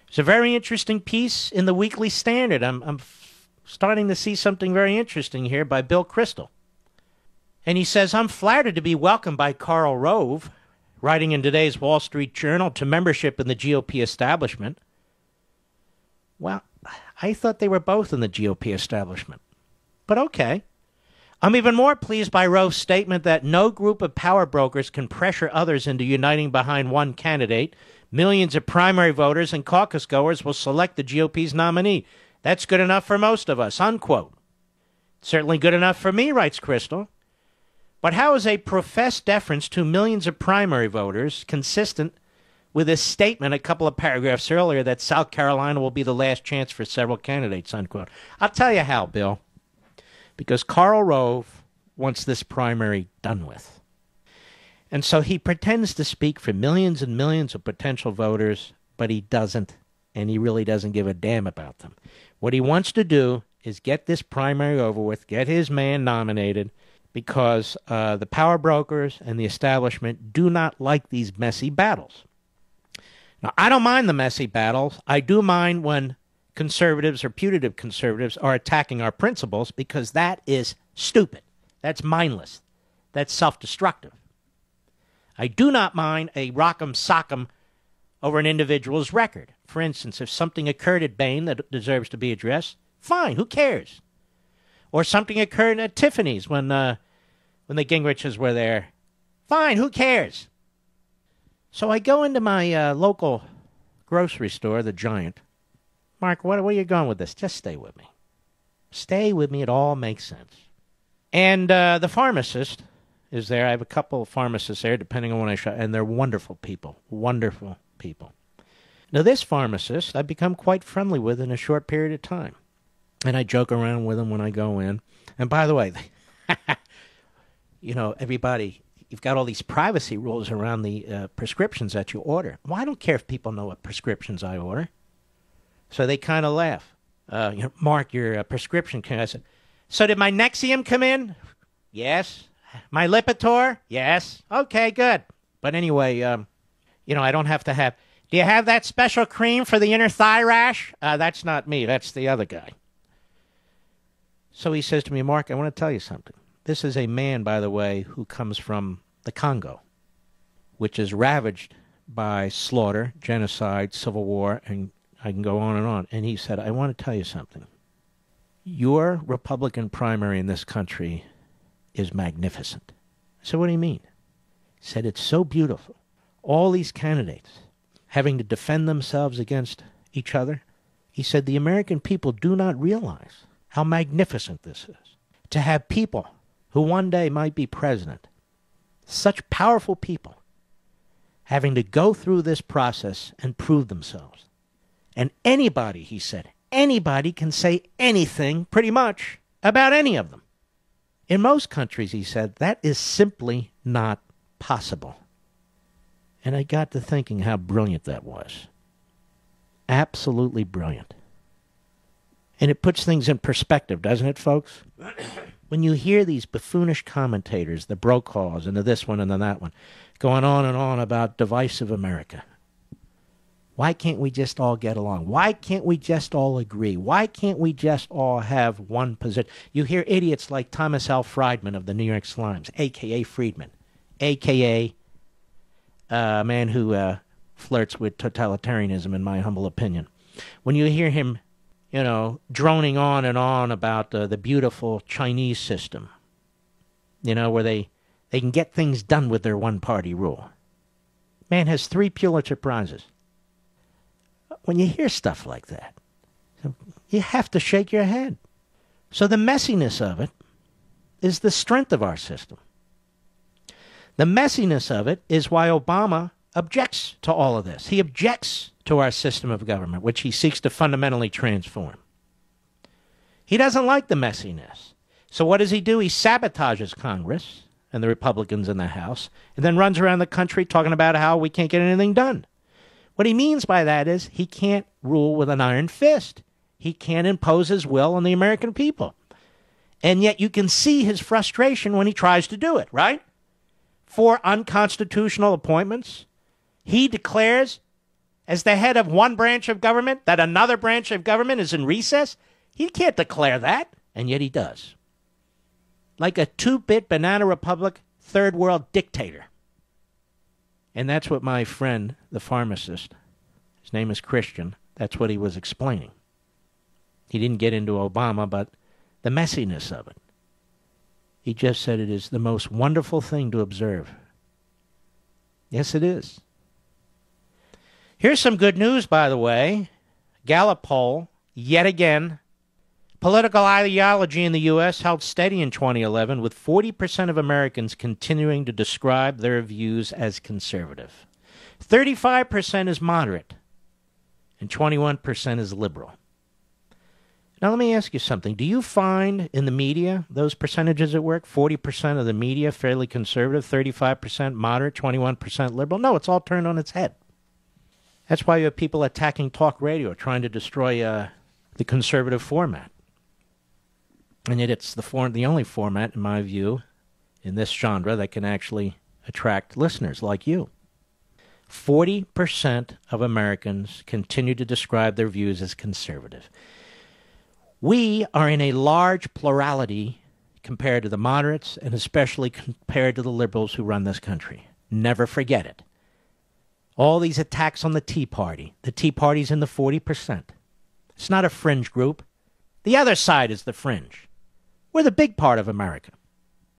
It's a very interesting piece in the Weekly Standard. I'm starting to see something very interesting here by Bill Kristol. And he says, I'm flattered to be welcomed by Karl Rove, writing in today's Wall Street Journal, to membership in the GOP establishment. Well, I thought they were both in the GOP establishment. But okay. I'm even more pleased by Rove's statement that no group of power brokers can pressure others into uniting behind one candidate. Millions of primary voters and caucus goers will select the GOP's nominee. That's good enough for most of us, unquote. Certainly good enough for me, writes Kristol. But how is a professed deference to millions of primary voters consistent with his statement a couple of paragraphs earlier that South Carolina will be the last chance for several candidates, unquote? I'll tell you how, Bill. Because Karl Rove wants this primary done with. And so he pretends to speak for millions and millions of potential voters, but he doesn't, and he really doesn't give a damn about them. What he wants to do is get this primary over with, get his man nominated, because the power brokers and the establishment do not like these messy battles. Now, I don't mind the messy battles. I do mind when conservatives or putative conservatives are attacking our principles, because that is stupid. That's mindless. That's self-destructive. I do not mind a rock'em sock'em over an individual's record. For instance, if something occurred at Bain that deserves to be addressed, fine, who cares? Or something occurred at Tiffany's when the Gingriches were there. Fine, who cares? So I go into my local grocery store, the Giant. Mark, where are you going with this? Just stay with me. Stay with me. It all makes sense. And the pharmacist is there. I have a couple of pharmacists there, depending on when I shop, and they're wonderful people. Wonderful people. Now, this pharmacist I've become quite friendly with in a short period of time. And I joke around with him when I go in. And by the way, everybody, you've got all these privacy rules around the prescriptions that you order. Well, I don't care if people know what prescriptions I order. So they kind of laugh. Mark, your prescription came. I said, so did my Nexium come in? Yes. My Lipitor? Yes. Okay, good. But anyway, I don't have to have. Do you have that special cream for the inner thigh rash? That's not me. That's the other guy. So he says to me, Mark, I want to tell you something. This is a man, by the way, who comes from the Congo, which is ravaged by slaughter, genocide, civil war, and I can go on and on. And he said, I want to tell you something. Your Republican primary in this country is magnificent. So what do you mean? He said, it's so beautiful. All these candidates having to defend themselves against each other. He said, the American people do not realize how magnificent this is. To have people who one day might be president, such powerful people, having to go through this process and prove themselves. And anybody, he said, anybody can say anything, pretty much, about any of them. In most countries, he said, that is simply not possible. And I got to thinking how brilliant that was. Absolutely brilliant. And it puts things in perspective, doesn't it, folks? When you hear these buffoonish commentators, the Brokaws, and the this one and the that one, going on and on about divisive America, why can't we just all get along? Why can't we just all agree? Why can't we just all have one position? You hear idiots like Thomas L. Friedman of the New York Slimes, a.k.a. Friedman, a.k.a. a man who flirts with totalitarianism, in my humble opinion. When you hear him, droning on and on about the beautiful Chinese system, where they can get things done with their one-party rule. Man has 3 Pulitzer Prizes. When you hear stuff like that, you have to shake your head. So the messiness of it is the strength of our system. The messiness of it is why Obama objects to all of this. He objects to our system of government, which he seeks to fundamentally transform. He doesn't like the messiness. So what does he do? He sabotages Congress and the Republicans in the House, and then runs around the country talking about how we can't get anything done. What he means by that is he can't rule with an iron fist. He can't impose his will on the American people. And yet you can see his frustration when he tries to do it, right? 4 unconstitutional appointments. He declares as the head of one branch of government that another branch of government is in recess? He can't declare that, and yet he does. Like a two-bit banana republic, third world dictator. And that's what my friend, the pharmacist, his name is Christian, that's what he was explaining. He didn't get into Obama, but the messiness of it. He just said it is the most wonderful thing to observe. Yes, it is. Here's some good news, by the way. Gallup poll, yet again. Political ideology in the U.S. held steady in 2011, with 40% of Americans continuing to describe their views as conservative. 35% is moderate, and 21% is liberal. Now, let me ask you something. Do you find in the media those percentages at work? 40% of the media fairly conservative, 35% moderate, 21% liberal? No, it's all turned on its head. That's why you have people attacking talk radio, trying to destroy the conservative format. And yet it's the only format, in my view, in this genre that can actually attract listeners like you. 40% of Americans continue to describe their views as conservative. We are in a large plurality compared to the moderates and especially compared to the liberals who run this country. Never forget it. All these attacks on the Tea Party. The Tea Party's in the 40%. It's not a fringe group. The other side is the fringe. We're the big part of America.